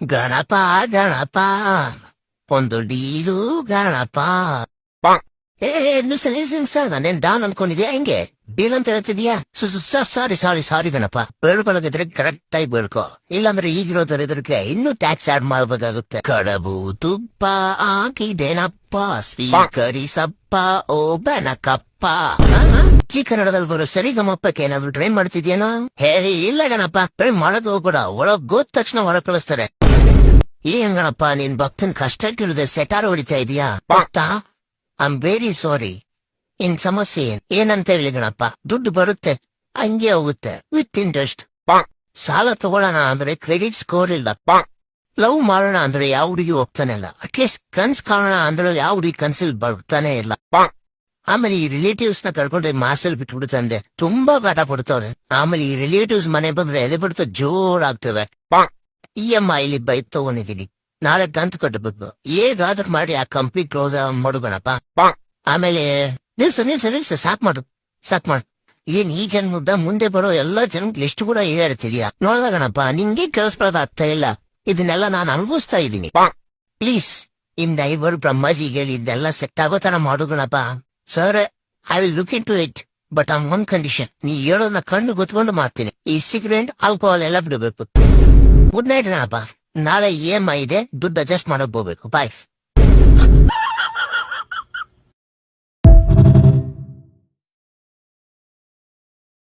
ಗಣಪ ಗಣಪ ಒಂದು ಡೀಲು ಗಣಪ. ನಾನೇನ್ ಡಾನ್ ಅನ್ಕೊಂಡಿದ್ಯಾ ಹೆಂಗೆ? ಡೀಲ್ ಅಂತ ಹೇಳ್ತಿದ್ಯಾ? ಸಾರಿ ಗಣಪ. ಬೇಡ್ಕೊಳಗಿದ್ರೆ ಕರೆಕ್ಟ್ ಆಗಿ ಬೇಡ್ಕೊ, ಇಲ್ಲಾಂದ್ರೆ ಈಗಿರೋದರಿದ್ರಿಗೆ ಇನ್ನೂ ಟ್ಯಾಕ್ಸ್ ಆಡ್ ಮಾಡ್ಬೇಕಾಗುತ್ತೆ. ಕಡಬು ತುಪ್ಪ ಹಾಕಿದೇನಪ್ಪ, ಸ್ವೀಕರಿಸಪ್ಪ ಓ ಬೆನಕಪ್ಪ. ಜಿ ಕನ್ನಡದಲ್ಲಿ ಬರೋ ಸರಿಗಮಪ್ಪಕ್ಕೆ ಏನಾದ್ರು ಟ್ರೈನ್ ಮಾಡ್ತಿದ್ಯೇನೋ? ಹೇ ಇಲ್ಲ ಗಣಪ, ಟ್ರೈನ್ ಮಾಡಕ್ ಹೋಗ್ಬೇಡ, ಒಳಗ್ ಹೋದ ತಕ್ಷಣ ಹೊರಗ್ ಕಳಿಸ್ತಾರೆ. ಏನ್ ಗಣಪ ನಿನ್ ಭಕ್ತನ್ ಕಷ್ಟ ಕೇಳಿದೆ ಸೆಟಾರ್ ಹೊಡಿತಾ ಇದೀಯಾ? ಭಕ್ತ ಐ ಆಮ್ ವೆರಿ ಸಾರಿ. ಇನ್ ಸಮಸ್ಯೆ ಏನಂತ ಹೇಳಿ ಗಣಪ? ದುಡ್ಡು ಬರುತ್ತೆ, ಹಂಗೆ ಹೋಗುತ್ತೆ ವಿತ್ ಇಂಟ್ರೆಸ್ಟ್. ಸಾಲ ತಗೊಳ್ಳೋಣ ಅಂದ್ರೆ ಕ್ರೆಡಿಟ್ ಸ್ಕೋರ್ ಇಲ್ಲ. ಲವ್ ಮಾಡೋಣ ಅಂದ್ರೆ ಯಾವ ಹುಡುಗಿ ಹೋಗ್ತಾನೆ ಇಲ್ಲ. ಅಟ್ಲೀಸ್ಟ್ ಕನ್ಸ್ ಕಾಣೋಣ ಅಂದ್ರೆ ಯಾವ ಹುಡುಗಿ ಕನ್ಸಿಲ್ ಬರ್ತಾನೆ ಇಲ್ಲ. ಆಮೇಲೆ ಈ ರಿಲೇಟಿವ್ಸ್ ನ ಕರ್ಕೊಂಡ್ರೆ ಮಾಸಲ್ ಬಿಟ್ಬಿಡುತ್ತಂದೆ ತುಂಬಾ ಕಾಟ ಪಡ್ತವ್ರೆ. ಆಮೇಲೆ ಈ ರಿಲೇಟಿವ್ಸ್ ಮನೆ ಬಂದ್ರೆ ಎದೆ ಬಿಡ್ತಾ ಜೋರಾಗ್ತವೆ. EMI ಬೈಕ್ ತಗೊಂಡಿದ್ದೀನಿ, ನಾಳೆ ಕಂತು ಕಟ್ಟಬೇಕು. ಹೇಗಾದ್ರೂ ಮಾಡಿ ಆ ಕಂಪ್ನಿ ಕ್ಲೋಸ್ ಮಾಡುಗಣಪ್ಪ. ಆಮೇಲೆ ನಿಲ್ಸ ಸಾಕ್ ಮಾಡು. ಏನ್ ಈ ಜನ್ಮದ ಮುಂದೆ ಬರೋ ಎಲ್ಲಾ ಜನ್ಮಕ್ ಲಿಸ್ಟ್ ಕೂಡ ಹೇಳ್ತಿದ್ಯಾ? ನೋಡ್ದ ಗಣಪ, ನಿಂಗೆ ಕೇಳಿಸ್ಬಾರ್ದು ಆಗ್ತಾ ಇಲ್ಲ. ಇದನ್ನೆಲ್ಲ ನಾನು ಅನುಭವಿಸ್ತಾ ಇದ್ದೀನಿ. ಪ್ಲೀಸ್ ಇನ್ ಡೈವರ್ ಬ್ರಹ್ಮಾಜಿ ಹೇಳಿ ಇದೆಲ್ಲ ಸೆಟ್ ಆಗೋ ತರ ಮಾಡು Ganapa. Sir I will look into it, but on one condition. ನೀ ಹೇಳೋದನ್ನ ಕಣ್ಣು ಗೊತ್ಕೊಂಡು ಮಾಡ್ತೀನಿ. ಈ ಸಿಗರೇಟ್ ಆಲ್ಕೋಹಾಲ್ ಎಲ್ಲ ಬಿಡಬೇಕು. Good night Ganapa. ನಾಳೆ EMI ಇದೆ, ದುಡ್ಡು ಅಡ್ಜಸ್ಟ್ ಮಾಡೋಕ್ ಹೋಗ್ಬೇಕು. ಬಾಯ್.